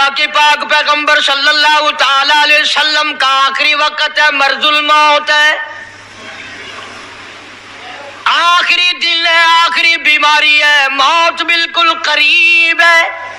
اللہ کے پاک پیغمبر صلی اللہ تعالی علیہ وسلم کا آخری وقت ہے، مرض الموت ہے، آخری دن ہے، آخری بیماری ہے، موت بالکل قریب ہے۔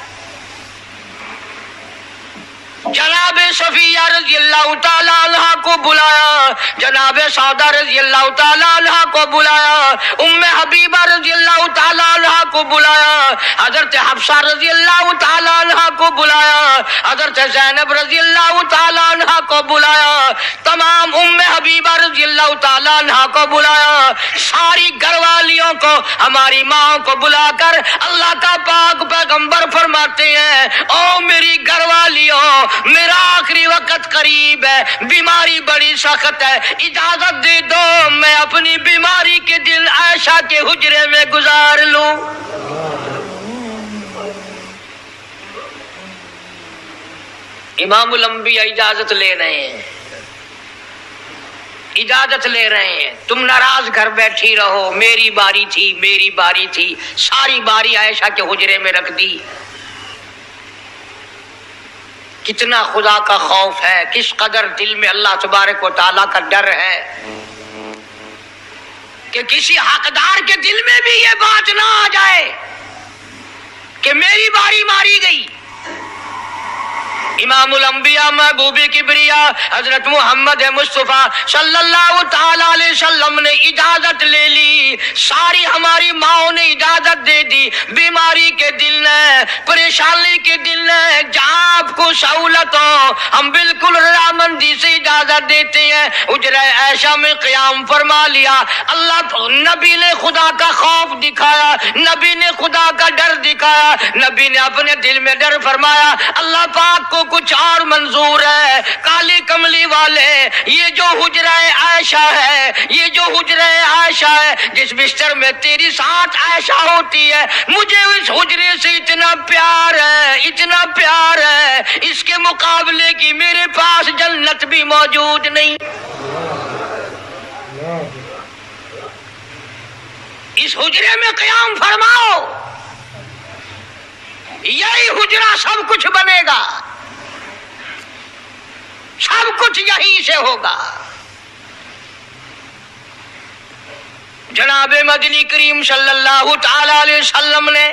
جناب صفیہ رضی اللہ تعالی عنہ کو بلایا، جناب سعدہ رضی اللہ تعالی عنہ کو بلایا، ام حبیبہ رضی اللہ تعالی عنہ کو بلایا، حضرت حفصہ رضی اللہ تعالی عنہ کو بلایا، حضرت زینب رضی اللہ تعالی عنہ کو بلایا، تمام ام حبیبہ رضی اللہ تعالی عنہ کو بلایا، ساری گھر والیوں کو، ہماری ماں کو بلا کر اللہ کا پاک پیغمبر فرماتے ہیں، او میری گھر والیوں، میرا آخری وقت قریب ہے، بیماری بڑی سخت ہے، اجازت دے دو میں اپنی بیماری کے دن عائشہ کے حجرے میں گزار لوں۔ امام الانبیاء اجازت لے رہے ہیں، اجازت لے رہے ہیں، تم ناراض گھر بیٹھی رہو، میری باری تھی، میری باری تھی، ساری باری عائشہ کے حجرے میں رکھ دی۔ کتنا خدا کا خوف ہے، کس قدر دل میں اللہ تبارک و تعالیٰ کا ڈر ہے کہ کسی حقدار کے دل میں بھی یہ بات نہ آ جائے کہ میری باری ماری گئی۔ امام الانبیاء محبوب کبریا حضرت محمد مصطفیٰ صلی اللہ تعالی علیہ وسلم نے اجازت لے لی، ساری ہماری ماؤں نے اجازت دے دی، بیماری کے دن ہے، پریشانی کے دن ہے، جہاں آپ کو سہولت ہو ہم بالکل رضامندی سے اجازت دیتے ہیں۔ حجرہ عائشہ میں قیام فرما لیا، اللہ نبی نے خدا کا خوف دکھایا، نبی نے خدا کا ڈر دکھایا، نبی نے اپنے دل میں ڈر فرمایا اللہ پاک کو کچھ اور منظور ہے۔ کالی کملی والے، یہ جو حجرہ عائشہ ہے، یہ جو حجرہ عائشہ ہے جس بستر میں تیری ساتھ عائشہ ہوتی ہے، مجھے اس حجرے سے اتنا پیار ہے، اتنا پیار ہے، اس کے مقابلے کی میرے پاس جنت بھی موجود نہیں۔ اس حجرے میں قیام فرماؤ، یہی حجرہ سب کچھ بنے گا، سب کچھ یہیں سے ہوگا۔ جناب مدنی کریم صلی اللہ تعالی علیہ وسلم نے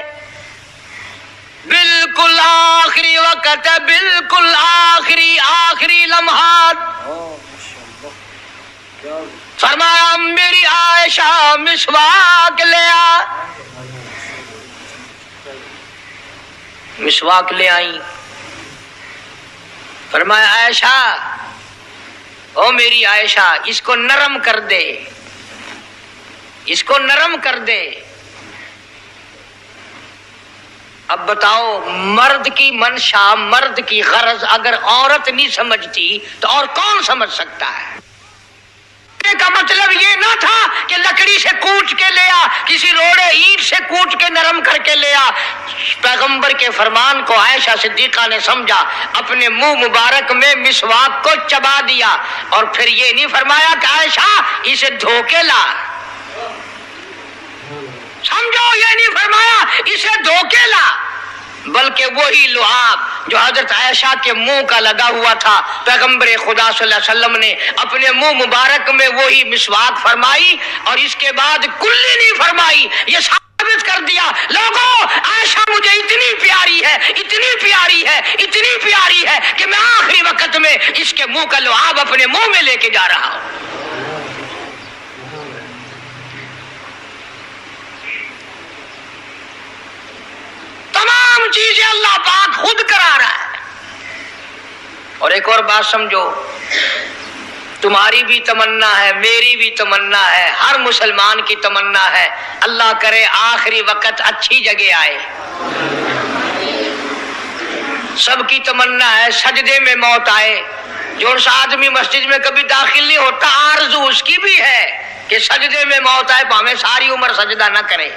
بالکل آخری وقت، بالکل آخری لمحات فرمایا میری عائشہ مسواک لے آ، مسواک لے آئی، فرمایا عائشہ، او میری عائشہ اس کو نرم کر دے، اس کو نرم کر دے۔ اب بتاؤ مرد کی منشا، مرد کی غرض اگر عورت نہیں سمجھتی تو اور کون سمجھ سکتا ہے؟ کا مطلب یہ نہ تھا کہ لکڑی سے کوٹ کے لیا، کسی روڑے اینٹ سے کوٹ کے نرم کر کے لیا۔ پیغمبر کے فرمان کو عائشہ صدیقہ نے سمجھا، اپنے منہ مبارک میں مسواک کو چبا دیا، اور پھر یہ نہیں فرمایا کہ عائشہ اسے دھو کے لا، سمجھو یہ نہیں فرمایا اسے دھو کے لا، بلکہ وہی لعاب جو حضرت عائشہ کے منہ کا لگا ہوا تھا، پیغمبر خدا صلی اللہ علیہ وسلم نے اپنے منہ مبارک میں وہی مسواک فرمائی، اور اس کے بعد کلی نہیں فرمائی۔ یہ ثابت کر دیا لوگوں عائشہ مجھے اتنی پیاری ہے، اتنی پیاری ہے، اتنی پیاری ہے کہ میں آخری وقت میں اس کے منہ کا لعاب اپنے منہ میں لے کے جا رہا ہوں۔ تمام چیزیں اللہ پاک خود کرا رہا ہے۔ اور ایک اور بات سمجھو، تمہاری بھی تمنا ہے، میری بھی تمنا ہے، ہر مسلمان کی تمنا ہے، اللہ کرے آخری وقت اچھی جگہ آئے۔ سب کی تمنا ہے سجدے میں موت آئے۔ جو آدمی مسجد میں کبھی داخل نہیں ہوتا، آرزو اس کی بھی ہے کہ سجدے میں موت آئے، ہمیں ساری عمر سجدہ نہ کرے۔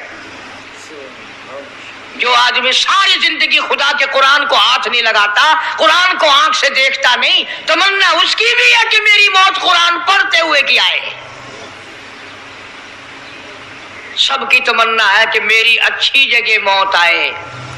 جو آدمی ساری زندگی خدا کے قرآن کو ہاتھ نہیں لگاتا، قرآن کو آنکھ سے دیکھتا نہیں، تمنا اس کی بھی ہے کہ میری موت قرآن پڑھتے ہوئے کی آئے۔ سب کی تمنا ہے کہ میری اچھی جگہ موت آئے۔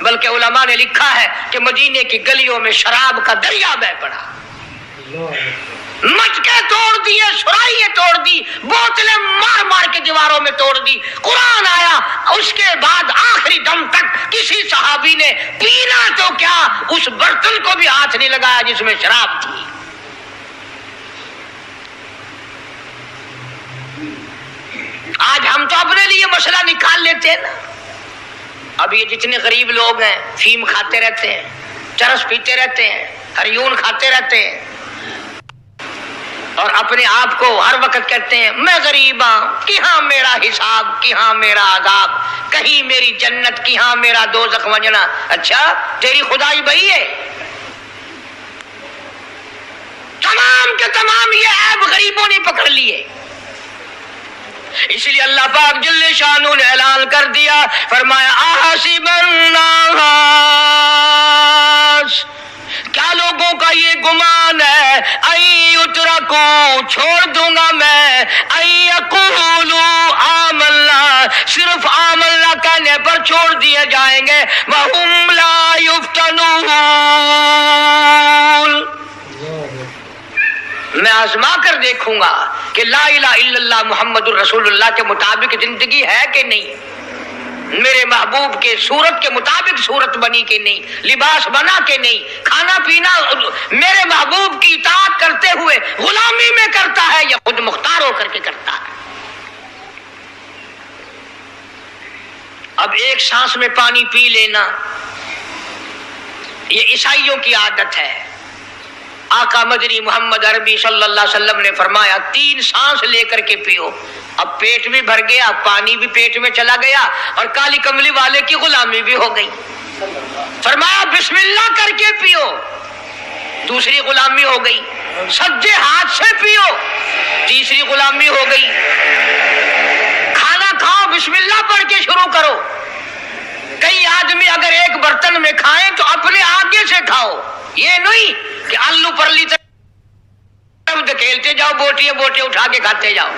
بلکہ علماء نے لکھا ہے کہ مدینے کی گلیوں میں شراب کا دریا بہہ پڑا، مٹکے توڑ دیے، سرائیاں توڑ دی، بوتلیں مار مار کے دیواروں میں توڑ دی، قرآن آیا، اس کے بعد آخری دم تک کسی صحابی نے پینا تو کیا اس برتن کو بھی ہاتھ نہیں لگایا جس میں شراب تھی۔ آج ہم تو اپنے لیے مسئلہ نکال لیتے ہیں نا، اب یہ جتنے غریب لوگ ہیں فیم کھاتے رہتے ہیں، چرس پیتے رہتے ہیں، ہریون کھاتے رہتے ہیں، اور اپنے آپ کو ہر وقت کہتے ہیں میں غریب ہوں، کہاں میرا حساب، کہاں میرا عذاب، کہیں میری جنت، کہاں میرا دوزخ وجنا۔ اچھا تیری خدائی بھائی ہے؟ تمام کے تمام یہ عیب غریبوں نے پکڑ لیے۔ اس لیے اللہ پاک جل شانہ نے اعلان کر دیا، فرمایا احسب الناس، کیا لوگوں کا یہ گمان ہے ان یترکوا، چھوڑ دوں گا میں، ان یقولوا آمنا، صرف آمنا کہنے پر چھوڑ دیے جائیں گے، وہم لا یفتنون، میں آزما کر دیکھوں گا کہ لا الہ الا اللہ محمد الرسول اللہ کے مطابق زندگی ہے کہ نہیں، میرے محبوب کے صورت کے مطابق صورت بنی کہ نہیں، لباس بنا کہ نہیں، کھانا پینا میرے محبوب کی اطاعت کرتے ہوئے غلامی میں کرتا ہے یا خود مختار ہو کر کے کرتا ہے۔ اب ایک سانس میں پانی پی لینا یہ عیسائیوں کی عادت ہے۔ آقا مدنی محمد عربی صلی اللہ علیہ وسلم نے فرمایا 3 سانس لے کر کے پیو، اب پیٹ بھی بھر گیا، پانی بھی پیٹ میں چلا گیا، اور کالی کملی والے کی غلامی بھی ہو گئی۔ فرمایا بسم اللہ کر کے پیو، دوسری غلامی ہو گئی، سجے ہاتھ سے پیو، تیسری غلامی ہو گئی، کھانا کھاؤ بسم اللہ پڑھ کے شروع کرو۔ کئی آدمی اگر ایک برتن میں کھائیں تو اپنے آگے سے کھاؤ، یہ نہیں کہ آلو پرلی طرف دھکیلتے جاؤ، بوٹیاں بوٹیاں اٹھا کے کھاتے جاؤ۔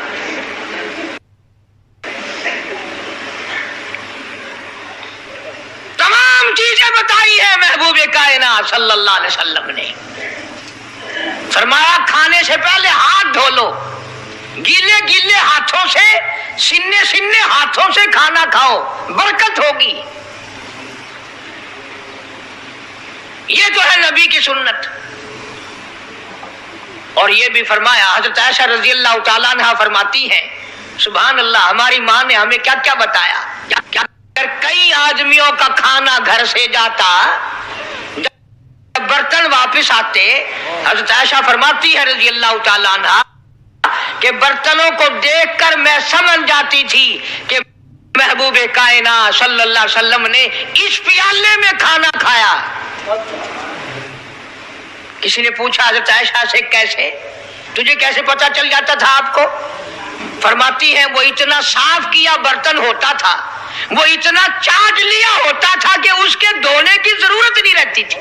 تمام چیزیں بتائی ہے محبوب کائنات صلی اللہ علیہ وسلم نے۔ فرمایا کھانے سے پہلے ہاتھ دھو لو، گیلے گیلے ہاتھوں سے، سننے سننے ہاتھوں سے کھانا کھاؤ، برکت ہوگی۔ یہ تو ہے نبی کی سنت۔ اور یہ بھی فرمایا، حضرت عائشہ رضی اللہ تعالیٰ عنہ فرماتی ہیں سبحان اللہ، ہماری ماں نے ہمیں کیا کیا بتایا، کیا کئی آدمیوں کا کھانا گھر سے جاتا، جب برتن واپس آتے حضرت عائشہ فرماتی ہے رضی اللہ تعالیٰ عنہ کہ برتنوں کو دیکھ کر میں سمجھ جاتی تھی کہ محبوب کائنات صلی اللہ علیہ وسلم نے اس پیالے میں کھانا کھایا۔ کسی نے پوچھا حضرت عائشہ سے کیسے، تجھے کیسے پتا چل جاتا تھا آپ کو؟ فرماتی ہیں وہ اتنا صاف کیا برتن ہوتا تھا، وہ اتنا چاٹ لیا ہوتا تھا کہ اس کے دھونے کی ضرورت نہیں رہتی تھی۔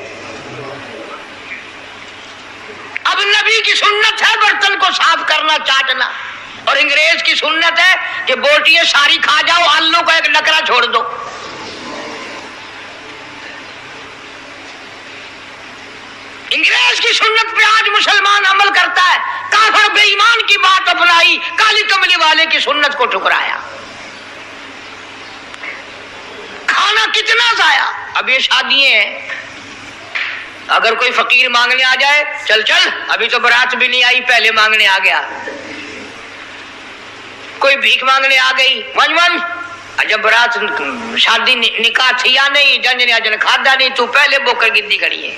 اب نبی کی سنت ہے برتن کو صاف کرنا، چاٹنا، اور انگریز کی سنت ہے کہ بوٹیاں ساری کھا جاؤ، آلو کا ایک نکرا چھوڑ دو۔ انگریز کی سنت پہ آج مسلمان عمل کرتا ہے، کافر بے ایمان کی بات اپنائی، کالی کملی والے کی سنت کو ٹھکرایا۔ کھانا کتنا ضائع۔ اب یہ شادیاں ہیں، اگر کوئی فقیر مانگنے آ جائے، چل چل ابھی تو برات بھی نہیں آئی پہلے مانگنے آ گیا۔ کوئی بھیک مانگنے آ گئی، ون ون، جب برات شادی نکاح تھی یا نہیں، جنج نے اجن کھادا نہیں، تو پہلے بوکر گندی کری ہے۔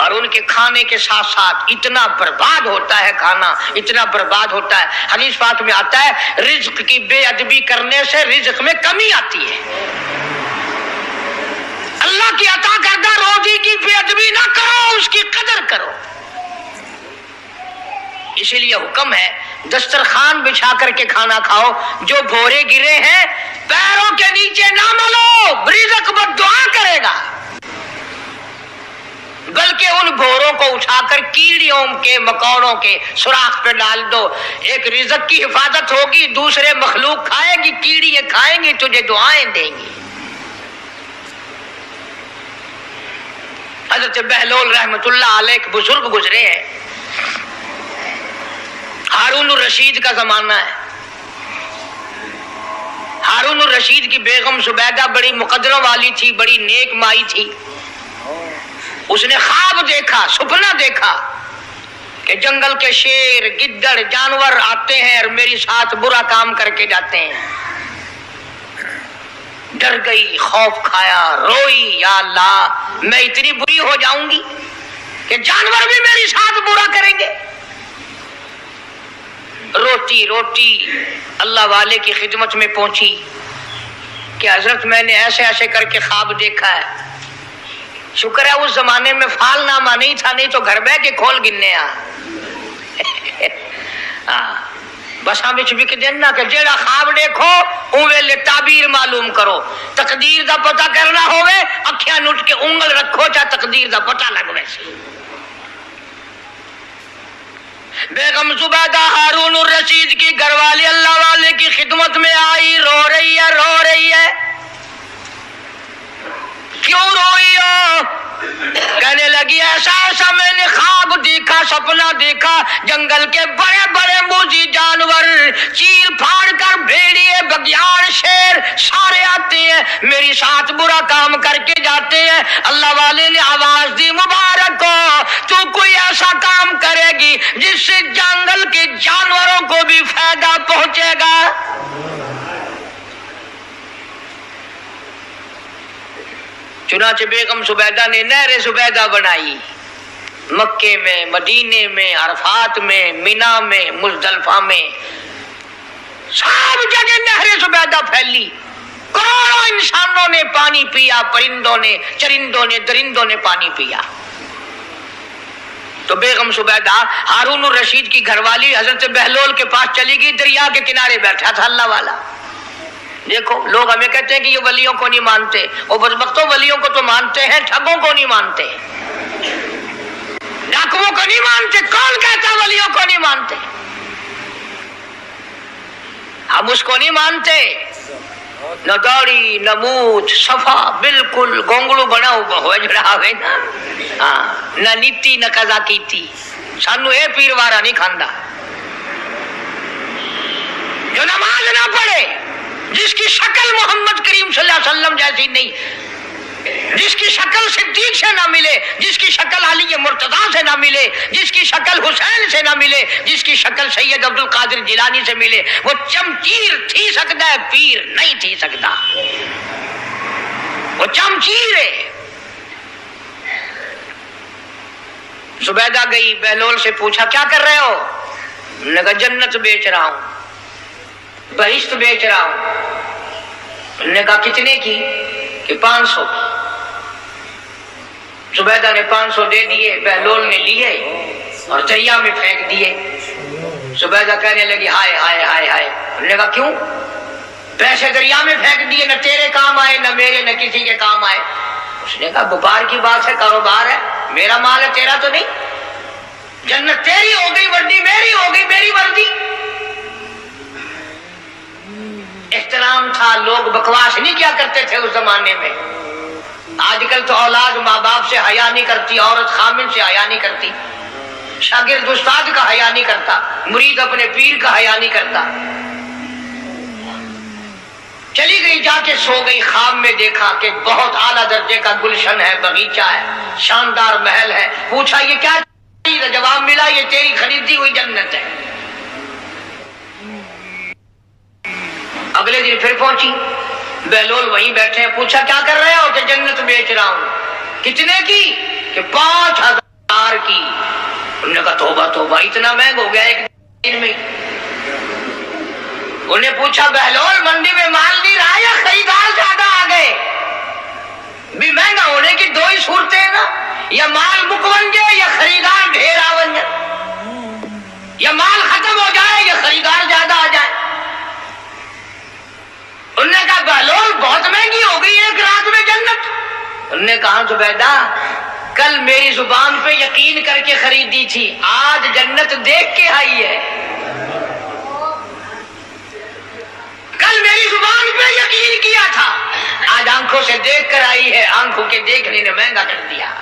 اور ان کے کھانے کے ساتھ ساتھ اتنا برباد ہوتا ہے کھانا، اتنا برباد ہوتا ہے۔ حدیث پاک میں آتا ہے رزق کی بے ادبی کرنے سے رزق میں کمی آتی ہے۔ اللہ کی عطا کردہ روزی کی بے ادبی نہ کرو، اس کی قدر کرو۔ اسی لیے حکم ہے دسترخوان بچھا کر کے کھانا کھاؤ، جو بھورے گرے ہیں پیروں کے نیچے نہ ملو، رزق بد دعا کرے گا، بلکہ ان بھوروں کو اٹھا کر کیڑیوں کے مکوڑوں کے سوراخ پہ ڈال دو، ایک رزق کی حفاظت ہوگی، دوسرے مخلوق کھائے گی، کیڑیاں کھائیں گی، تجھے دعائیں دیں گی۔ حضرت بہلول رحمت اللہ علیہ ایک بزرگ گزرے ہیں، ہارون الرشید کا زمانہ ہے۔ ہارون الرشید کی بیگم زبیدہ بڑی مقدروں والی تھی، بڑی نیک مائی تھی۔ اس نے خواب دیکھا، سپنا دیکھا کہ جنگل کے شیر، گدڑ، جانور آتے ہیں اور میری ساتھ برا کام کر کے جاتے ہیں۔ ڈر گئی، خوف کھایا، روئی، یا اللہ میں اتنی بری ہو جاؤں گی کہ جانور بھی میری ساتھ برا کریں گے۔ روتی روتی اللہ والے کی خدمت میں پہنچی کہ حضرت میں نے ایسے ایسے کر کے خواب دیکھا ہے۔ شکر ہے اس زمانے میں فال نامہ نہیں تھا، نہیں تو گھر بہ کے کھول گننے بس ہم اس وقت دینا کہ جیڑا خواب دیکھو اوے تعبیر معلوم کرو۔ تقدیر دا پتہ کرنا ہوئے اکھیاں نٹ کے انگل رکھو چاہے تقدیر دا پتہ لگ ویسے۔ بیگم زبیدہ ہارون الرشید کی گھر والی اللہ والے کی خدمت میں آئی، رو رہی ہے، رو رہی ہے۔ کیوں روئی ہو؟ کہنے لگی ایسا ایسا میں نے خواب دیکھا، سپنا دیکھا، جنگل کے بڑے بڑے موذی جانور چیر پھاڑ کر بھیڑیے، بگیار، شیر سارے آتے ہیں، میری ساتھ برا کام کر کے جاتے ہیں۔ اللہ والے نے آواز دی مبارک ہو تو کوئی ایسا کام کرے گی جس سے جنگل کے جانوروں کو بھی فائدہ پہنچے گا۔ چنانچہ بیگم زبیدہ نے نہر زبیدہ بنائی، مکے میں، مدینے میں، عرفات میں، مینا میں، مزدلفہ میں، سب جگہ نہر زبیدہ پھیلی۔ کروڑوں انسانوں نے پانی پیا، پرندوں نے، چرندوں نے، درندوں نے پانی پیا۔ تو بیگم زبیدہ ہارون الرشید کی گھر والی حضرت بہلول کے پاس چلی گئی، دریا کے کنارے بیٹھا تھا اللہ والا۔ دیکھو لوگ ہمیں کہتے ہیں کہ یہ ولیوں کو نہیں مانتے، وہ بدبختوں ولیوں کو تو مانتے ہیں، ٹھگوں کو نہیں مانتے، ڈاکوؤں کو نہیں مانتے۔ کون کہتا ولیوں کو نہیں مانتے؟ ہم اس کو نہیں مانتے، نہ داڑھی نہ مونچھ، صفا بالکل گونگڑو بنا ہوا جڑا ہوئے نا، نہ نیتی نہ قضا کیتی، سانو اے پیر وارا نہیں کھاندا۔ جو نماز نہ پڑھے، جس کی شکل محمد کریم صلی اللہ علیہ وسلم جیسی نہیں، جس کی شکل صدیق سے نہ ملے، جس کی شکل علی مرتضیٰ سے نہ ملے، جس کی شکل حسین سے نہ ملے، جس کی شکل سید عبد القادر جیلانی سے ملے، وہ چمچیر تھی سکتا ہے، پیر نہیں تھی سکتا، وہ چمچیر ہے۔ زبیدہ گئی، بہلول سے پوچھا کیا کر رہے ہو؟ انہوں نے کہا جنت بیچ رہا ہوں، بہشت بیچ رہا ہوں۔ انہوں نے کہا کتنے کی؟ کہ 500۔ زبیدہ نے 500 دے دیے، بہلول نے لیے اور دریا میں پھینک دیے۔ زبیدہ کہنے لگی ہائے ہائے ہائے ہائے۔ انہوں نے کہا کیوں؟ پیسے دریا میں پھینک دیے، نہ تیرے کام آئے نہ میرے نہ کسی کے کام آئے۔ اس نے کہا وپار کی بات ہے، کاروبار ہے، میرا مال ہے تیرا تو نہیں، جنت تیری ہو گئی، وردی میری ہو گئی، میری وردی۔ احترام تھا، لوگ بکواس نہیں کیا کرتے تھے اس زمانے میں۔ آج کل تو اولاد ماں باپ سے حیا نہیں کرتی، عورت خامن سے حیا نہیں کرتی، شاگرد استاد کا حیا نہیں کرتا، مرید اپنے پیر کا حیا نہیں کرتا۔ چلی گئی، جا کے سو گئی، خواب میں دیکھا کہ بہت اعلیٰ درجے کا گلشن ہے، باغیچہ ہے، شاندار محل ہے۔ پوچھا یہ کیا چیز ہے؟ جواب ملا یہ تیری خریدی ہوئی جنت ہے۔ اگلے دن پھر پہنچی، بہلول وہیں بیٹھے ہیں، پوچھا کیا کر رہے ہو؟ کہ جنت بیچ رہا ہوں۔ کتنے کی؟ کہ 5000 کی۔ انہوں نے کہا توبہ توبہ، اتنا مہنگا ہو گیا ایک دن میں۔ انہوں نے پوچھا بہلول منڈی میں مال نہیں رہا یا خریدار زیادہ آ گئے؟ بھی مہنگا ہونے کی دو ہی صورتیں ہیں نا، یا مال مکون جائے یا خریدار ڈھیر آون جائے، یا مال ختم ہو جائے یا خریدار زیادہ آ جائے۔ انہوں نے کہا بہلول بہت مہنگی ہو گئی ایک رات میں جنت۔ انہوں نے کہا زبیدہ کل میری زبان پہ یقین کر کے خریدی تھی، آج جنت دیکھ کے آئی ہے۔ کل میری زبان پہ یقین کیا تھا، آج آنکھوں سے دیکھ کر آئی ہے، آنکھوں کے دیکھنے نے مہنگا کر دیا۔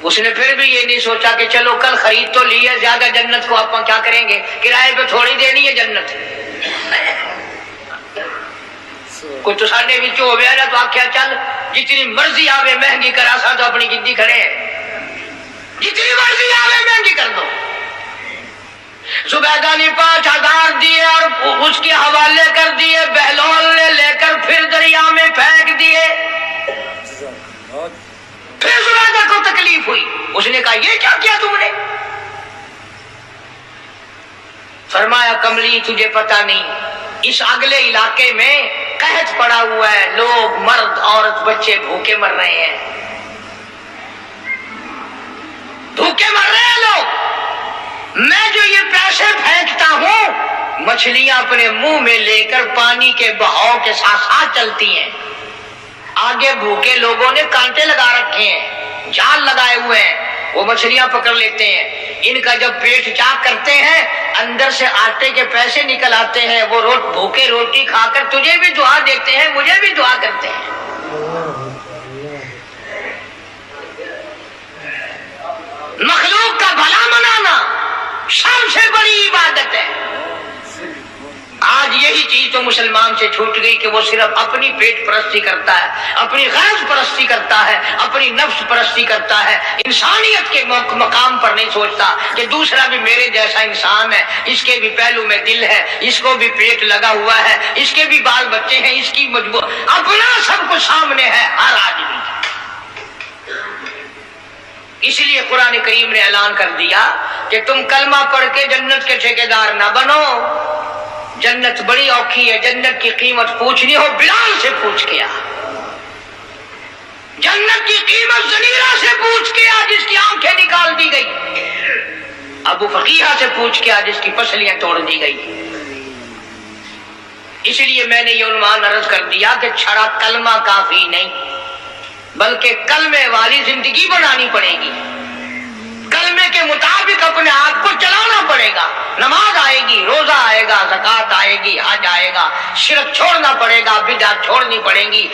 اس نے پھر بھی یہ نہیں سوچا کہ چلو کل خرید تو لی ہے زیادہ، جنت کو آپ کیا کریں گے، کرائے پہ تھوڑی دینی ہے جنت. کچھ تو ساڈے وچ ہو گیا نا تو آخیا چل جتنی مرضی آوے مہنگی کرا سا تو اپنی گدی کھڑے ہیں، جتنی مرضی آوے مہنگی کر دو. زبیدہ نے 5,000 دیے اور اس کے حوالے کر دیے، بہلول نے لے کر پھر دریا میں پھینک دیے. پھر زبیدہ کو تکلیف ہوئی، اس نے کہا یہ کیا کیا تم نے؟ فرمایا کملی تجھے پتہ نہیں، اس اگلے علاقے میں قحط پڑا ہوا ہے، لوگ مرد عورت بچے بھوکے مر رہے ہیں، بھوکے مر رہے ہیں لوگ. میں جو یہ پیسے پھینکتا ہوں مچھلیاں اپنے منہ میں لے کر پانی کے بہاؤ کے ساتھ ساتھ چلتی ہیں، آگے بھوکے لوگوں نے کانٹے لگا رکھے ہیں، جال لگائے ہوئے ہیں، وہ مچھلیاں پکڑ لیتے ہیں. ان کا جب پیٹ چاک کرتے ہیں اندر سے آٹے کے پیسے نکل آتے ہیں، وہ بھوکے روٹی کھا کر تجھے بھی دعا دیتے ہیں، مجھے بھی دعا کرتے ہیں. مخلوق کا بھلا منانا سب سے بڑی عبادت ہے. آج یہی چیز تو مسلمان سے چھوٹ گئی کہ وہ صرف اپنی پیٹ پرستی کرتا ہے، اپنی غرض پرستی کرتا ہے، اپنی نفس پرستی کرتا ہے، انسانیت کے مقام پر نہیں سوچتا کہ دوسرا بھی میرے جیسا انسان ہے، اس کے بھی پہلو میں دل ہے، اس کو بھی پیٹ لگا ہوا ہے، اس کے بھی بال بچے ہیں، اس کی مجبور اپنا سب کچھ سامنے ہے ہر آدمی. اس لیے قرآن کریم نے اعلان کر دیا کہ تم کلمہ پڑھ کے جنت کے ٹھیکیدار نہ بنو، جنت بڑی اوکھی ہے، جنت کی قیمت پوچھنی ہو بلال سے پوچھ کے آ، جنت کی قیمت زنیرہ سے پوچھ کے آ جس کی آنکھیں نکال دی گئی، ابو فقیہ سے پوچھ کے آ جس کی پسلیاں توڑ دی گئی. اس لیے میں نے یہ عنوان عرض کر دیا کہ چھڑا کلمہ کافی نہیں بلکہ کلمے والی زندگی بنانی پڑے گی، کلمے کے مطابق اپنے آپ کو چلانا پڑے گا. نماز آئے گی، روزہ آئے گا، زکوٰۃ آئے گی، حج آئے گا، شرک چھوڑنا پڑے گا، بدعت چھوڑنی پڑے گی،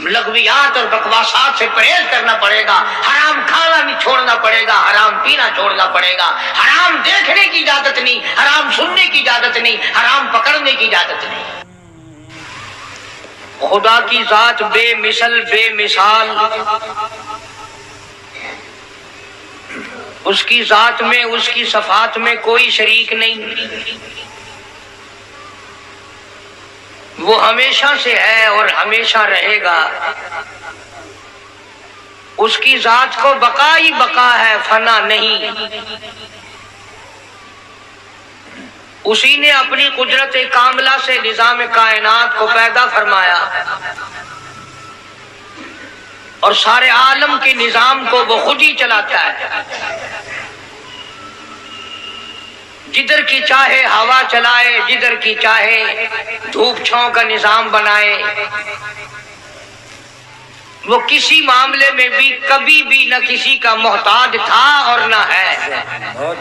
لغویات اور بکواسات سے پرہیز کرنا پڑے گا، حرام کھانا نہیں چھوڑنا پڑے گا، حرام پینا چھوڑنا پڑے گا، حرام دیکھنے کی اجازت نہیں، حرام سننے کی اجازت نہیں، حرام پکڑنے کی اجازت نہیں. خدا کی ذات بے مثل بے مثال، اس کی ذات میں اس کی صفات میں کوئی شریک نہیں، وہ ہمیشہ سے ہے اور ہمیشہ رہے گا. اس کی ذات کو بقا ہی بقا ہے، فنا نہیں. اسی نے اپنی قدرت کاملہ سے نظام کائنات کو پیدا فرمایا اور سارے عالم کے نظام کو وہ خود ہی چلاتا ہے. جدھر کی چاہے ہوا چلائے، جدھر کی چاہے دھوپ چھاؤں کا نظام بنائے. وہ کسی معاملے میں بھی کبھی بھی نہ کسی کا محتاج تھا اور نہ ہے.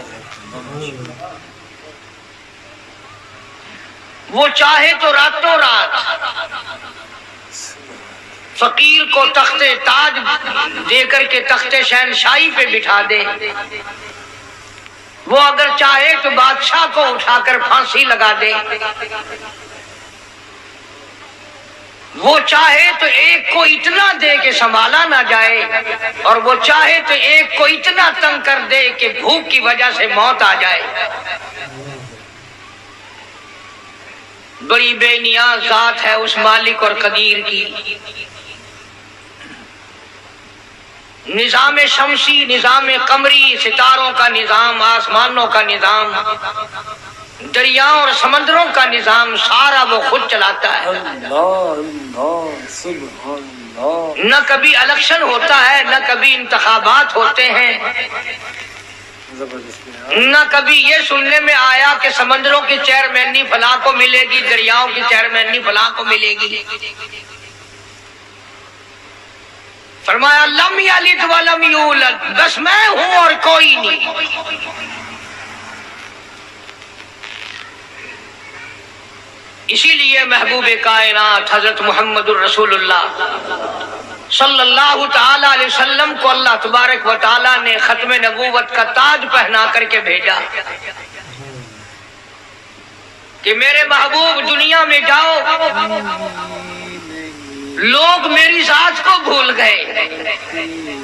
وہ چاہے تو راتوں رات فقیر کو تخت تاج دے کر کے تخت شہنشاہی پہ بٹھا دے، وہ اگر چاہے تو بادشاہ کو اٹھا کر پھانسی لگا دے، وہ چاہے تو ایک کو اتنا دے کہ سنبھالا نہ جائے، اور وہ چاہے تو ایک کو اتنا تنگ کر دے کہ بھوک کی وجہ سے موت آ جائے. بڑی بے نیاز ذات ہے اس مالک اور قدیر کی. نظام شمسی، نظام قمری، ستاروں کا نظام، آسمانوں کا نظام، دریاؤں اور سمندروں کا نظام سارا وہ خود چلاتا ہے. نہ کبھی الیکشن ہوتا ہے، نہ کبھی انتخابات ہوتے ہیں، نہ کبھی یہ سننے میں آیا کہ سمندروں کی چیئرمینی فلاں کو ملے گی، دریاؤں کی چیئرمینی فلاں کو ملے گی. فرمایا لم یلد ولم یولد، بس میں ہوں اور کوئی نہیں. اسی لیے محبوب کائنات حضرت محمد الرسول اللہ صلی اللہ تعالی علیہ وسلم کو اللہ تبارک و تعالی نے نے ختم نبوت کا تاج پہنا کر کے بھیجا کہ میرے محبوب دنیا میں جاؤ، لوگ میری ذات کو بھول گئے،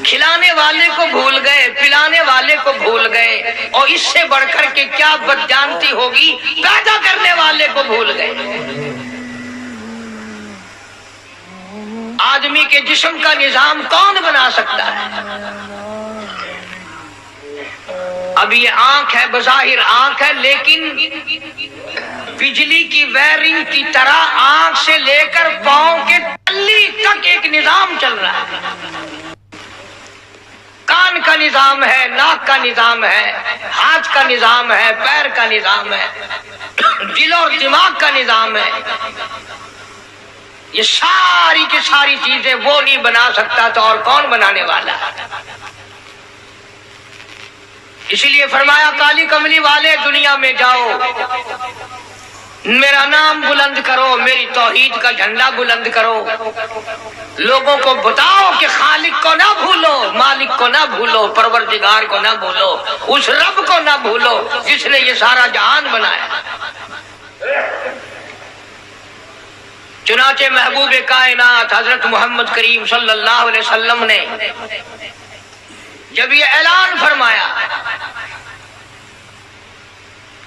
کھلانے والے کو بھول گئے، پلانے والے کو بھول گئے، اور اس سے بڑھ کر کے کیا بدجانتی ہوگی، پیدا کرنے والے کو بھول گئے۔ آدمی کے جسم کا نظام کون بنا سکتا ہے؟ اب یہ آنکھ ہے، بظاہر آنکھ ہے، لیکن بجلی کی وائرنگ کی طرح آنکھ سے لے کر پاؤں کے تلی تک ایک نظام چل رہا ہے۔ کان کا نظام ہے، ناک کا نظام ہے، ہاتھ کا نظام ہے، پیر کا نظام ہے، دل اور دماغ کا نظام ہے۔ یہ ساری کی ساری چیزیں وہ نہیں بنا سکتا تو اور کون بنانے والا؟ اسی لیے فرمایا کالی کملی والے دنیا میں جاؤ، میرا نام بلند کرو، میری توحید کا جھنڈا بلند کرو، لوگوں کو بتاؤ کہ خالق کو نہ بھولو، مالک کو نہ بھولو، پروردگار کو نہ بھولو، اس رب کو نہ بھولو جس نے یہ سارا جہان بنایا۔ چنانچہ محبوب کائنات حضرت محمد کریم صلی اللہ علیہ وسلم نے جب یہ اعلان فرمایا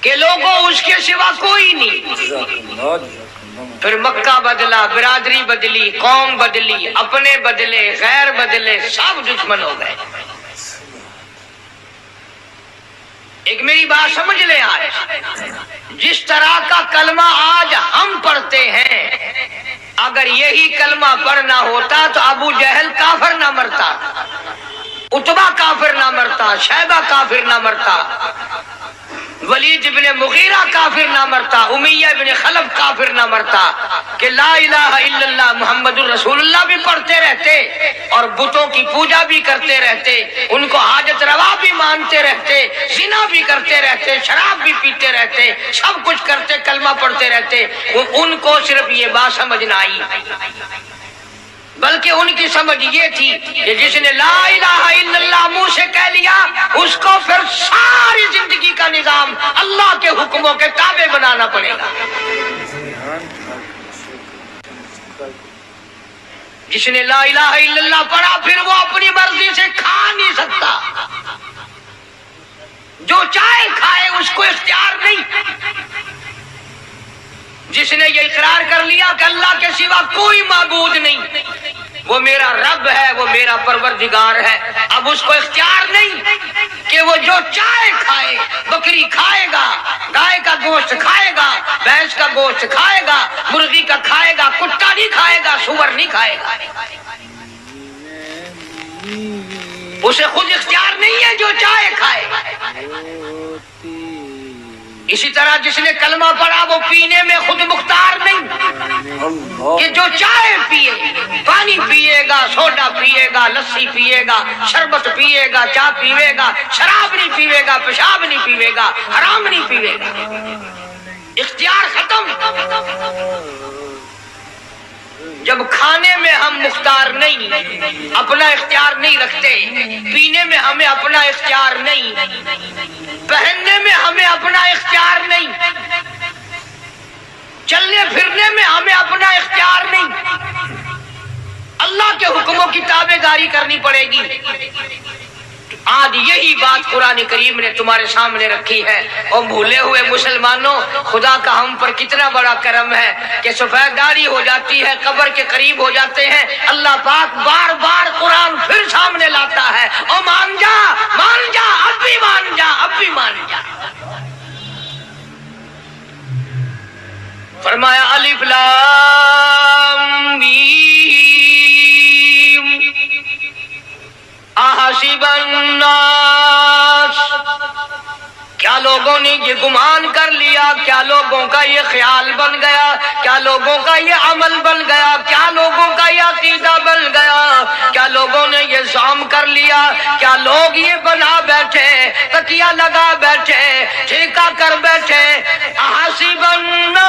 کہ لوگوں اس کے سوا کوئی نہیں، پھر مکہ بدلا، برادری بدلی، قوم بدلی، اپنے بدلے، غیر بدلے، سب دشمن ہو گئے۔ ایک میری بات سمجھ لیں، آج جس طرح کا کلمہ آج ہم پڑھتے ہیں، اگر یہی کلمہ پڑھنا ہوتا تو ابو جہل کافر نہ مرتا، عتبہ کافر نہ مرتا، شیبہ کافر نہ مرتا، ولید ابن مغیرہ کافر نہ مرتا، امیہ ابن خلف کافر نہ مرتا، کہ لا الہ الا اللہ محمد الرسول اللہ بھی پڑھتے رہتے اور بتوں کی پوجا بھی کرتے رہتے، ان کو حاجت روا بھی مانتے رہتے، زنا بھی کرتے رہتے، شراب بھی پیتے رہتے، سب کچھ کرتے، کلمہ پڑھتے رہتے، ان کو صرف یہ بات سمجھ نہ آئی، بلکہ ان کی سمجھ یہ تھی کہ جس نے لا الہ الا اللہ منہ سے کہہ لیا اس کو پھر ساری زندگی کا نظام اللہ کے حکموں کے تابع بنانا پڑے گا۔ جس نے لا الہ الا اللہ پڑھا پھر وہ اپنی مرضی سے کھا نہیں سکتا، جو چاہے کھائے، اس کو اختیار نہیں۔ جس نے یہ اقرار کر لیا کہ اللہ کے سوا کوئی معبود نہیں، وہ میرا رب ہے، وہ میرا پروردگار ہے، اب اس کو اختیار نہیں کہ وہ جو چاہے کھائے، بکری کھائے گا، گائے کا گوشت کھائے گا، بھینس کا گوشت کھائے گا، مرغی کا کھائے گا، کتا نہیں کھائے گا، سور نہیں کھائے گا، اسے خود اختیار نہیں ہے، جو چاہے کھائے۔ اسی طرح جس نے کلمہ پڑھا وہ پینے میں خود مختار نہیں کہ جو چائے پیے، پانی پیے گا، سوڈا پیے گا، لسی پیے گا، شربت پیے گا، چائے پیے گا، شراب نہیں پیے گا، پیشاب نہیں پیے گا، حرام نہیں پیے گا، اختیار ختم۔ جب کھانے میں ہم مختار نہیں، اپنا اختیار نہیں رکھتے، پینے میں ہمیں اپنا اختیار نہیں، پہننے میں ہمیں اپنا اختیار نہیں، چلنے پھرنے میں ہمیں اپنا اختیار نہیں، اللہ کے حکموں کی تابع داری کرنی پڑے گی۔ آج یہی بات قرآن کریم نے تمہارے سامنے رکھی ہے، اور بھولے ہوئے مسلمانوں، خدا کا ہم پر کتنا بڑا کرم ہے کہ سفید داڑھی ہو جاتی ہے، قبر کے قریب ہو جاتے ہیں، اللہ پاک بار بار قرآن پھر سامنے لاتا ہے، اور مان جا، مان جا، اب بھی مان جا، اب بھی مان جا۔ فرمایا الف لام میم احسب الناس، کیا لوگوں نے یہ گمان کر لیا، کیا لوگوں کا یہ خیال بن گیا، کیا لوگوں کا یہ عمل بن گیا، کیا لوگوں کا یہ عقیدہ بن گیا، کیا لوگوں نے یہ زعم کر لیا، کیا لوگ یہ بنا بیٹھے، تکیہ لگا بیٹھے، ٹھیکہ کر بیٹھے، احسب الناس،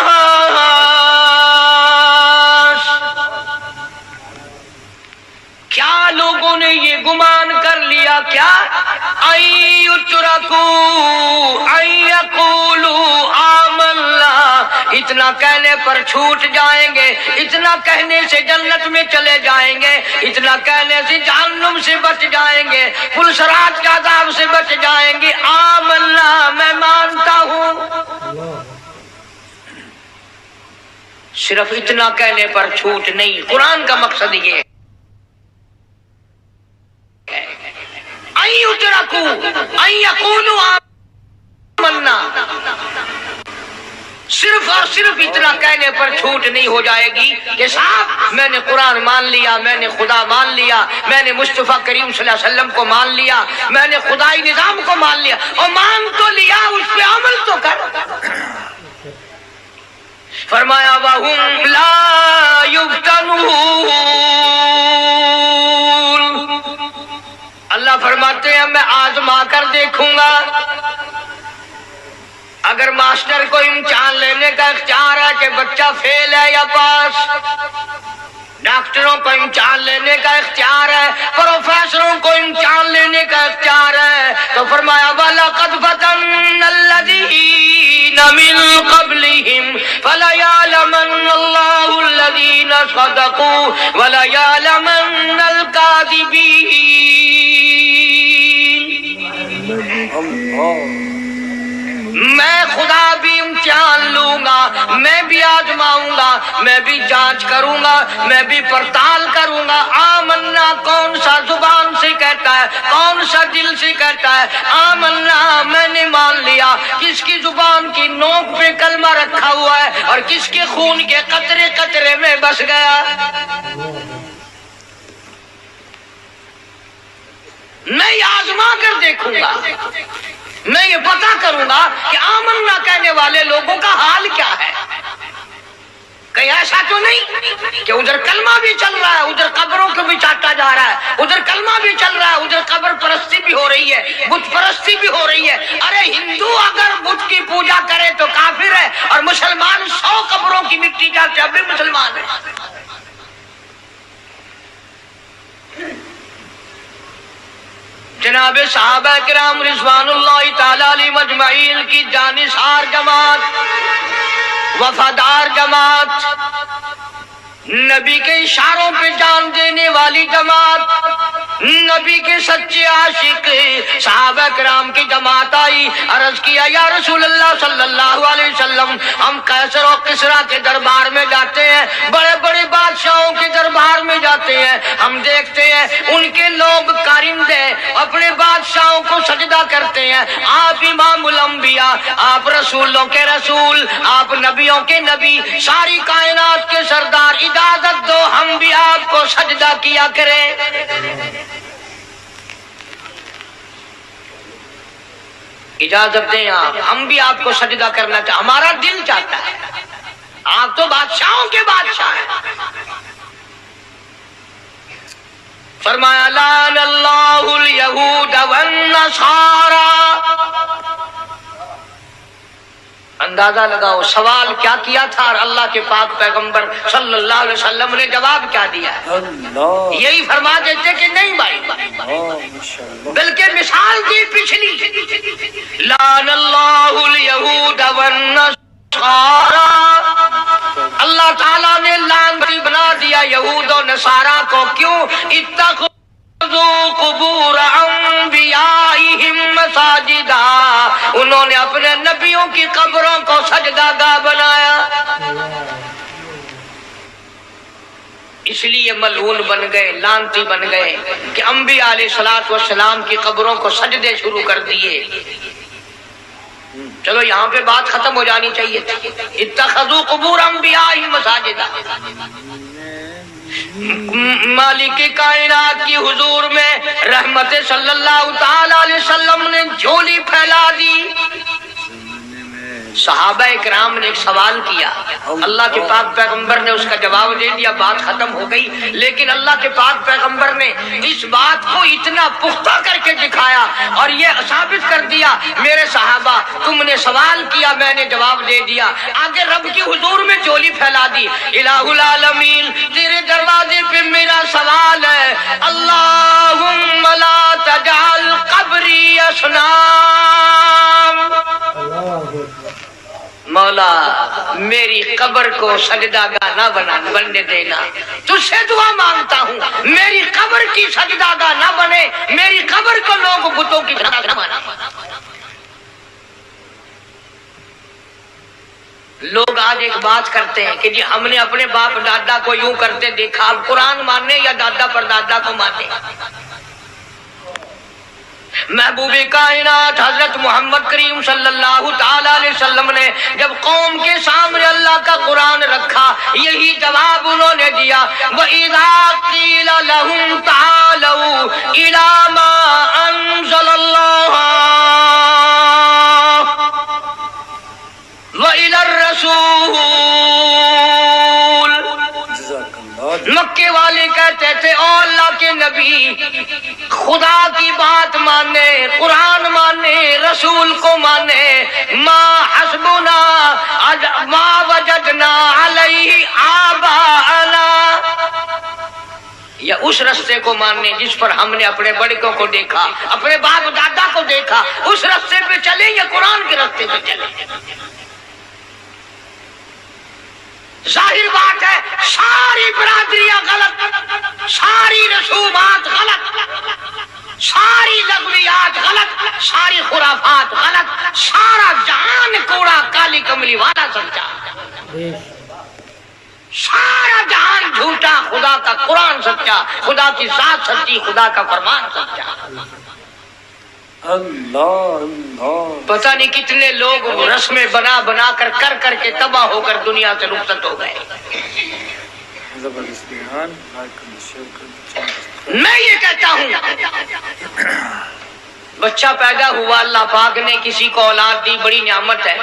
کیا لوگوں نے یہ گمان کر لیا کیا ایترکو ایقولو آمنا، اتنا کہنے پر چھوٹ جائیں گے، اتنا کہنے سے جنت میں چلے جائیں گے، اتنا کہنے سے جہنم سے بچ جائیں گے، پلسرات کے عذاب سے بچ جائیں گے، آمنا میں مانتا ہوں۔ صرف اتنا کہنے پر چھوٹ نہیں، قرآن کا مقصد یہ ہے صرف اور صرف اتنا کہنے پر چھوٹ نہیں ہو جائے گی کہ صاحب میں نے قرآن مان لیا، میں نے خدا مان لیا، میں نے مصطفیٰ کریم صلی اللہ علیہ وسلم کو مان لیا، میں نے خدائی نظام کو مان لیا، اور مان تو لیا، اس پہ عمل تو کر۔ فرمایا وَهُمْ لَا يُفْتَنُونَ، اللہ فرماتے ہیں میں آزما کر دیکھوں گا۔ اگر ماسٹر کو امتحان لینے کا اختیار ہے کہ بچہ فیل ہے یا پاس، ڈاکٹروں کو امتحان لینے کا اختیار ہے، پروفیسروں کو امتحان لینے کا اختیار ہے، تو فرمایا وَلَقَدْ فَتَنَّا الَّذِينَ مِن قَبْلِهِمْ فَلَيَعْلَمَنَّ اللَّهُ الَّذِينَ صَدَقُوا وَلَيَعْلَمَنَّ الْكَاذِبِينَ۔ میں خدا بھی امتحان لوں گا، میں بھی آزماؤں گا، میں بھی جانچ کروں گا، میں بھی پڑتال کروں گا۔ آمنا کون سا زبان سے کہتا ہے، کون سا دل سے کہتا ہے آمنا میں نے مان لیا، کس کی زبان کی نوک پہ کلمہ رکھا ہوا ہے اور کس کے خون کے قطرے قطرے میں بس گیا۔ میں یہ آزما کر دیکھوں گا، میں یہ پتا کروں گا کہ آمنا کہنے والے لوگوں کا حال کیا ہے۔ کہیں ایسا تو نہیں کہ ادھر کلمہ بھی چل رہا ہے، ادھر قبروں کو بھی چاٹا جا رہا ہے، ادھر کلمہ بھی چل رہا ہے، ادھر قبر پرستی بھی ہو رہی ہے، بت پرستی بھی ہو رہی ہے۔ ارے ہندو اگر بت کی پوجا کرے تو کافر ہے، اور مسلمان 100 قبروں کی مٹی جاتے اب بھی مسلمان ہے۔ جناب صحابہ کرام رضوان اللہ تعالی علیہ مجمعین کی جانثار جماعت، وفادار جماعت، نبی کے اشاروں پہ جان دینے والی جماعت، نبی کے سچے عاشق صحابہ کرام کی جماعت آئی، عرض کیا یا رسول اللہ صلی اللہ علیہ وسلم ہم قیصر و کسریٰ کے دربار میں جاتے ہیں، بڑے بڑے بادشاہوں کے دربار میں جاتے ہیں، ہم دیکھتے ہیں ان کے لوگ کارندے اپنے بادشاہوں کو سجدہ کرتے ہیں، آپ امام الانبیاء، آپ رسولوں کے رسول، آپ نبیوں کے نبی، ساری کائنات کے سردار، اجازت دو ہم بھی آپ کو سجدہ کیا کریں۔ اجازت دیں آپ، ہم بھی آپ کو سجدہ کرنا چاہتے، ہمارا دل چاہتا ہے، آپ تو بادشاہوں کے بادشاہ ہیں۔ فرمایا لعن اللہ الیہود والنصارى۔ اندازہ لگاؤ سوال کیا کیا تھا اور اللہ کے پاک پیغمبر صلی اللہ علیہ وسلم نے جواب کیا دیا؟ یہی فرما دیتے کہ نہیں بھائی، بلکہ مثال دی پچھلی، لعن اللہ الیہود والنصارى، اللہ تعالیٰ نے لعنتی بنا دیا یہود و نصارہ کو، کیوں؟ اتخذوا قبور انبیائہم مساجدا، انہوں نے اپنے نبیوں کی قبروں کو سجدہ گاہ بنایا، اس لیے ملعون بن گئے، لعنتی بن گئے کہ انبیاء علیہ السلام کی قبروں کو سجدے شروع کر دیے۔ چلو یہاں پہ بات ختم ہو جانی چاہیے، اتخذوا قبور انبیائہم مساجدا۔ مالک کائنات کی حضور میں رحمت صلی اللہ تعالی علیہ وسلم نے جھولی پھیلا دی۔ صحابہ اکرام نے ایک سوال کیا، اللہ کے پاک پیغمبر نے اس کا جواب دے دیا، بات ختم ہو گئی، لیکن اللہ کے پاک پیغمبر نے اس بات کو اتنا پختہ کر کے دکھایا اور یہ ثابت کر دیا، میرے صحابہ تم نے سوال کیا میں نے جواب دے دیا، آگے رب کی حضور میں جھولی پھیلا دی۔ الہ العالمین تیرے دروازے پہ میرا سوال ہے، اللہم لا تجعل مولا میری قبر کو سجدہ گاہ نہ بننے دینا، تجھ سے دعا مانگتا ہوں میری قبر کی سجدہ گاہ نہ بنے، میری قبر کو لوگ بتوں کی طرح نہ مانے۔ لوگ آج ایک بات کرتے ہیں کہ جی ہم نے اپنے باپ دادا کو یوں کرتے دیکھا، اب قرآن ماننے یا دادا پر دادا کو ماننے؟ محبوب کائنات حضرت محمد کریم صلی اللہ تعالی علیہ وسلم نے جب قوم کے سامنے اللہ کا قرآن رکھا، یہی جواب انہوں نے دیا، وَإِذَا قِيلَ لَهُمْ تَعَالَوْا إِلَى مَا أَنزَلَ اللَّهُ وَإِلَى الرَّسُولِ۔ مکے والے کہتے تھے او اللہ کے نبی، خدا کی بات مانے، قرآن مانے، رسول کو مانے، ما حسبنا ما وجدنا علیہ آباءنا، یا اس رستے کو ماننے جس پر ہم نے اپنے بڑکوں کو دیکھا، اپنے باپ دادا کو دیکھا، اس رستے پہ چلیں یا قرآن کے رستے پہ چلیں؟ ظاہر بات ہے ساری برادریاں غلط، ساری رسومات غلط، ساری لغویات غلط، ساری خرافات غلط، سارا جہان کوڑا کالی کملی والا سچا، سارا جہان جھوٹا، خدا کا قرآن سچا، خدا کی ذات سچی، خدا کا فرمان سچا۔ پتہ نہیں کتنے لوگ رسمیں بنا بنا کر کے تباہ ہو کر دنیا سے رخصت ہو گئے۔ میں یہ کہتا ہوں بچہ پیدا ہوا، اللہ پاک نے کسی کو اولاد دی، بڑی نعمت ہے۔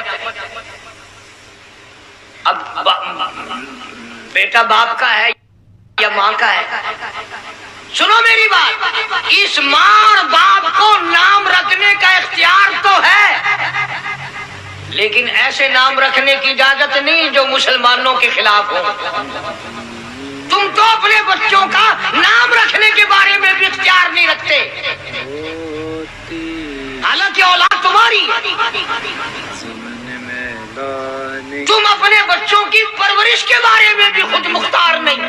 اب بیٹا باپ کا ہے یا ماں کا ہے؟ سنو میری بات، اس ماں اور باپ کو نام رکھنے کا اختیار تو ہے، لیکن ایسے نام رکھنے کی اجازت نہیں جو مسلمانوں کے خلاف ہو۔ تم تو اپنے بچوں کا نام رکھنے کے بارے میں بھی اختیار نہیں رکھتے، حالانکہ اولاد تمہاری ہے۔ تم اپنے بچوں کی پرورش کے بارے میں بھی خود مختار نہیں۔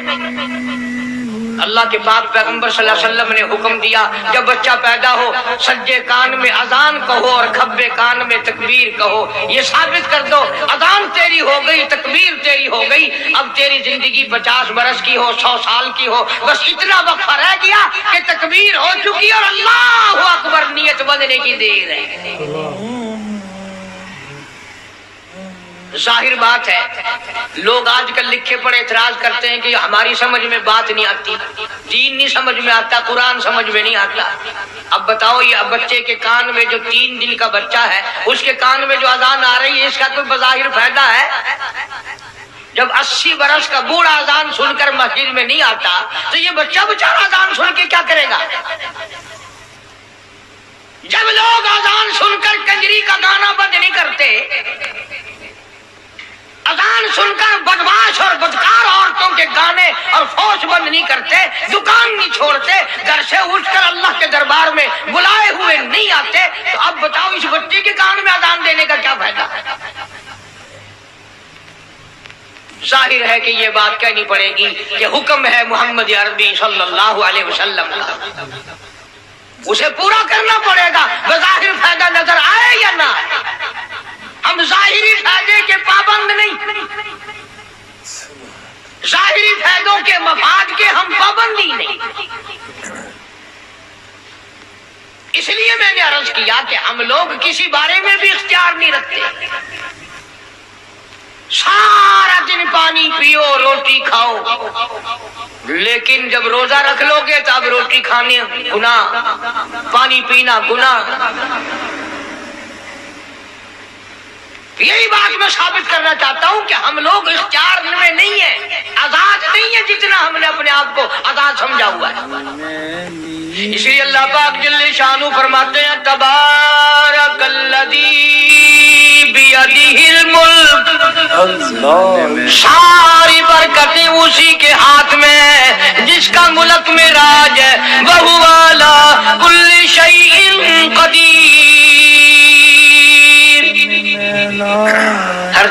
اللہ کے پاک پیغمبر صلی اللہ علیہ وسلم نے حکم دیا جب بچہ پیدا ہو سجے کان میں اذان کہو اور کھبے کان میں تکبیر کہو، یہ ثابت کر دو اذان تیری ہو گئی، تکبیر تیری ہو گئی، اب تیری زندگی 50 برس کی ہو، 100 سال کی ہو، بس اتنا وقفہ رہ گیا کہ تکبیر ہو چکی اور اللہ اکبر نیت بندنے کی دیر ہے۔ ظاہر بات ہے لوگ آج کل لکھے پڑے اعتراض کرتے ہیں کہ ہماری سمجھ میں بات نہیں آتی، دین نہیں سمجھ میں آتا، قرآن سمجھ میں نہیں آتا۔ اب بتاؤ یہ بچے کے کان میں جو 3 دن کا بچہ ہے اس کے کان میں جو اذان آ رہی ہے اس کا کوئی بظاہر فائدہ ہے؟ جب 80 برس کا بوڑھا اذان سن کر مسجد میں نہیں آتا تو یہ بچہ بیچارہ اذان سن کے کیا کرے گا؟ جب لوگ اذان سن کر کنجری کا گانا بند نہیں کرتے، اذان سن کر بدماش اور بدکار عورتوں کے گانے اور فوش بند نہیں کرتے، دکان نہیں چھوڑتے، گھر سے اٹھ کر اللہ کے دربار میں بلائے ہوئے نہیں آتے، تو اب بتاؤ اس بچے کے کان میں اذان دینے کا کیا فائدہ؟ ظاہر ہے کہ یہ بات کہنی پڑے گی کہ حکم ہے محمد عربی صلی اللہ علیہ وسلم کا، اسے پورا کرنا پڑے گا، بظاہر فائدہ نظر آئے یا نہ آئے۔ ہم ظاہری فائدے کے پابند نہیں، ظاہری فائدوں کے مفاد کے ہم پابندی نہیں۔ اس لیے میں نے عرض کیا کہ ہم لوگ کسی بارے میں بھی اختیار نہیں رکھتے، سارا دن پانی پیو روٹی کھاؤ، لیکن جب روزہ رکھ لو گے تو اب روٹی کھانے گناہ، پانی پینا گناہ۔ یہی بات میں ثابت کرنا چاہتا ہوں کہ ہم لوگ اختیار میں نہیں ہیں، آزاد نہیں ہیں جتنا ہم نے اپنے آپ کو آزاد سمجھا ہوا ہے۔ اس لیے اللہ پاک جل شانہ فرماتے ہیں تبارک الذی بیدہ الملک، ساری برکتیں اسی کے ہاتھ میں جس کا ملک میں راج ہے، وہو علی کل شیء قدیر، ہر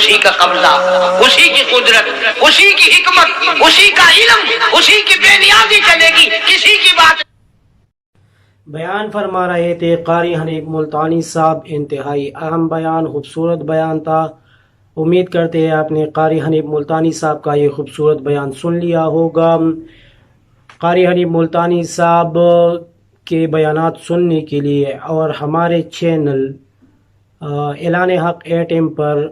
اسی کا قبضہ، اسی کی قدرت، اسی کی حکمت، اسی کا علم، اسی کی بے نیازی چلے گی، کسی کی بات۔ بیان فرما رہے تھے قاری حنیف ملتانی صاحب، انتہائی اہم بیان، خوبصورت بیان تھا۔ امید کرتے ہیں آپ نے قاری حنیف ملتانی صاحب کا یہ خوبصورت بیان سن لیا ہوگا۔ قاری حنیف ملتانی صاحب کے بیانات سننے کے لیے اور ہمارے چینل اعلان حق FM پر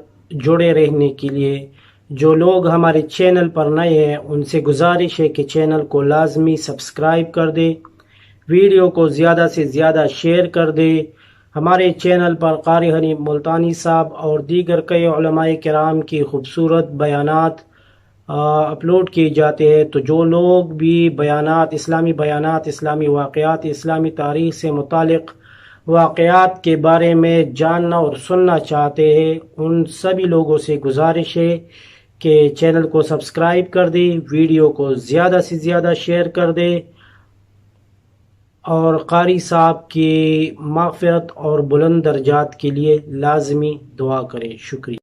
جڑے رہنے کے لیے جو لوگ ہمارے چینل پر نئے ہیں ان سے گزارش ہے کہ چینل کو لازمی سبسکرائب کر دے، ویڈیو کو زیادہ سے زیادہ شیئر کر دے۔ ہمارے چینل پر قاری حنیف ملتانی صاحب اور دیگر کئی علماء کرام کی خوبصورت بیانات اپلوڈ کیے جاتے ہیں، تو جو لوگ بھی بیانات، اسلامی واقعات، اسلامی تاریخ سے متعلق واقعات کے بارے میں جاننا اور سننا چاہتے ہیں، ان سبھی لوگوں سے گزارش ہے کہ چینل کو سبسکرائب کر دے، ویڈیو کو زیادہ سے زیادہ شیئر کر دے اور قاری صاحب کی مغفرت اور بلند درجات کے لیے لازمی دعا کرے۔ شکریہ۔